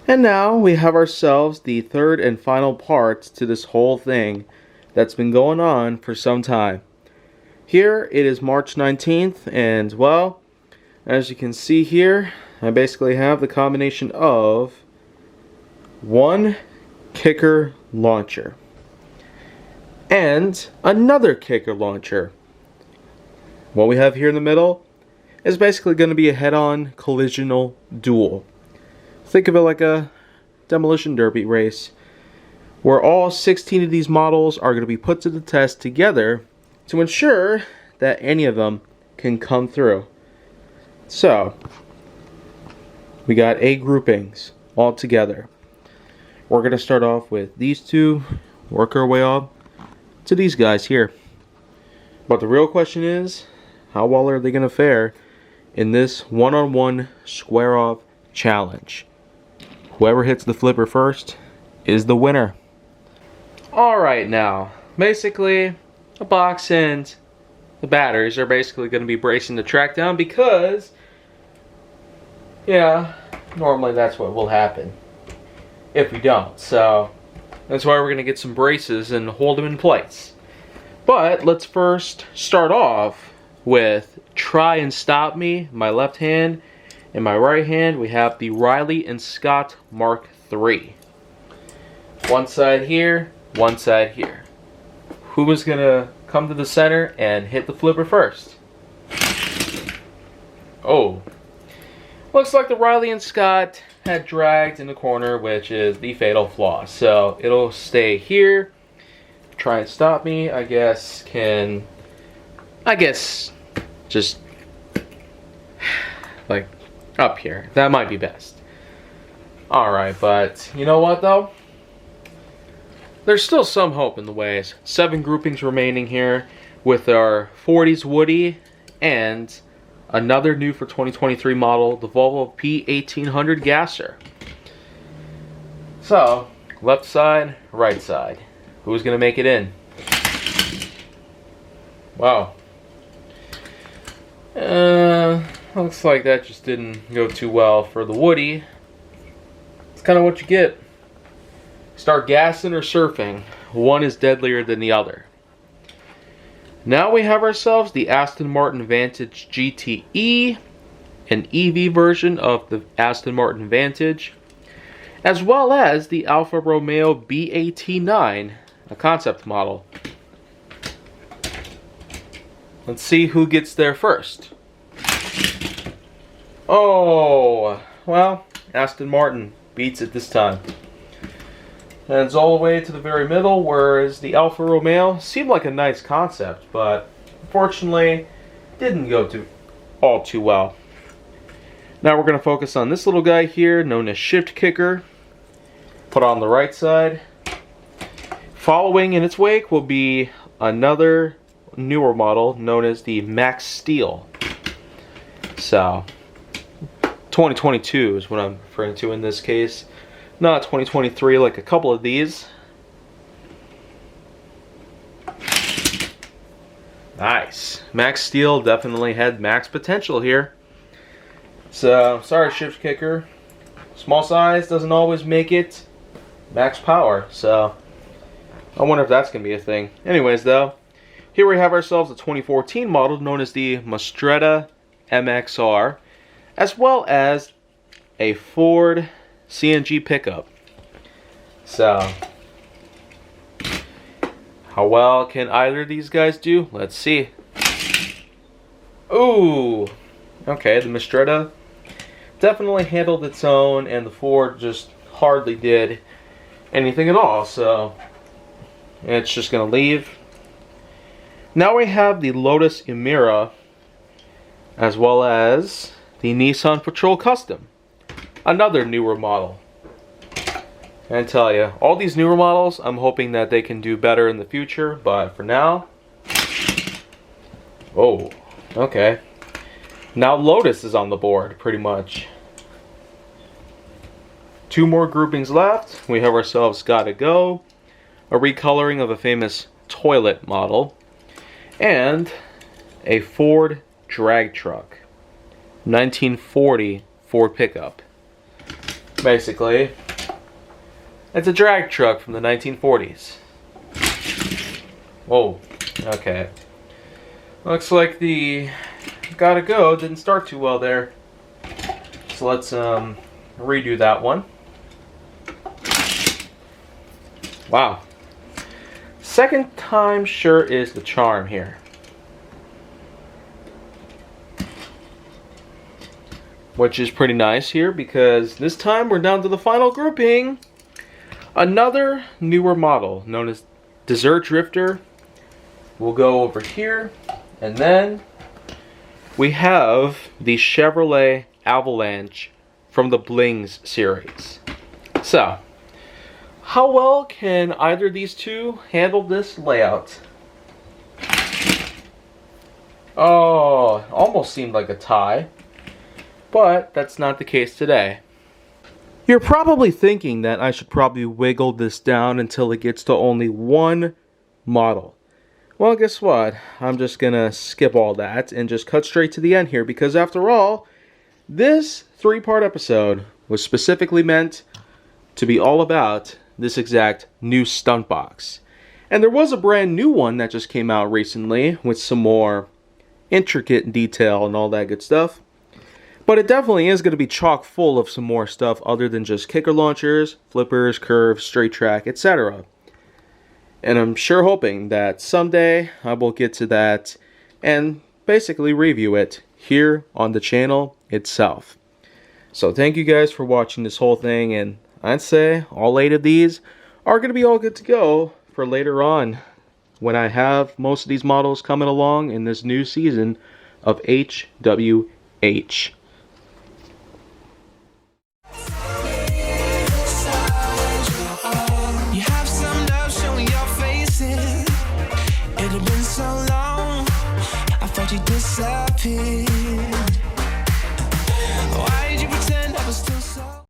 And now we have ourselves the third and final part to this whole thing that's been going on for some time. Here it is March 19th, and well, as you can see here, I basically have the combination of one kicker launcher and another kicker launcher. What we have here in the middle is basically going to be a head-on collisional duel. Think of it like a demolition derby race, where all 16 of these models are going to be put to the test together to ensure that any of them can come through. So, we got 8 groupings all together. We're going to start off with these two, work our way up to these guys here. But the real question is, how well are they going to fare in this one-on-one square-off challenge? Whoever hits the flipper first is the winner. Alright, now, basically, the box and the batteries are basically going to be bracing the track down because, yeah, normally that's what will happen if we don't. So, that's why we're going to get some braces and hold them in place. But, let's first start off with Try and Stop Me, my left hand. In my right hand, we have the Riley and Scott Mark III. One side here, one side here. Who is going to come to the center and hit the flipper first? Oh. Looks like the Riley and Scott had dragged in the corner, which is the fatal flaw. So, it'll stay here. Try and Stop Me, I guess, just, like, up here. That might be best. Alright, but you know what though? There's still some hope in the ways. 7 groupings remaining here with our 40s Woody and another new for 2023 model, the Volvo P1800 Gasser. So, left side, right side. Who's going to make it in? Wow. Looks like that just didn't go too well for the Woody. It's kind of what you get. Start gassing or surfing. One is deadlier than the other. Now we have ourselves the Aston Martin Vantage GTE, an EV version of the Aston Martin Vantage, as well as the Alfa Romeo BAT9, a concept model. Let's see who gets there first. Oh, well, Aston Martin beats it this time. And it's all the way to the very middle, whereas the Alfa Romeo seemed like a nice concept, but unfortunately didn't go all too well. Now we're going to focus on this little guy here, known as Shift Kicker. Put on the right side. Following in its wake will be another newer model known as the Max Steel. So, 2022 is what I'm referring to in this case. Not 2023 like a couple of these. Nice. Max Steel definitely had max potential here. So, sorry Shift Kicker. Small size doesn't always make it max power. So, I wonder if that's going to be a thing. Anyways though, here we have ourselves a 2014 model known as the Mostretta MXR, as well as a Ford CNG pickup. So, how well can either of these guys do? Let's see. Ooh, okay, the Mostretta definitely handled its own, and the Ford just hardly did anything at all. So, it's just going to leave. Now we have the Lotus Emira, as well as the Nissan Patrol Custom, another newer model. And I tell you, all these newer models, I'm hoping that they can do better in the future, but for now, oh, okay. Now Lotus is on the board, pretty much. 2 more groupings left. We have ourselves Gotta Go, a recoloring of a famous toilet model, and a Ford drag truck, 1940 Ford pickup. basically. It's a drag truck from the 1940s. Whoa, okay. Looks like the gotta go didn't start too well there. So let's redo that one. Wow. Second time sure is the charm here. Which is pretty nice here because this time we're down to the final grouping. Another newer model known as Desert Drifter. We'll go over here, and then we have the Chevrolet Avalanche from the Blings series. So, how well can either of these two handle this layout? Oh, almost seemed like a tie, but that's not the case today. You're probably thinking that I should probably wiggle this down until it gets to only one model. Well, guess what? I'm just gonna skip all that and just cut straight to the end here because after all, this 3-part episode was specifically meant to be all about this exact new stunt box. And there was a brand new one that just came out recently with some more intricate detail and all that good stuff. But it definitely is going to be chock full of some more stuff other than just kicker launchers, flippers, curves, straight track, etc. And I'm sure hoping that someday I will get to that and basically review it here on the channel itself. So thank you guys for watching this whole thing, and I'd say all 8 of these are going to be all good to go for later on when I have most of these models coming along in this new season of HWH. It had been so long, I thought you disappeared.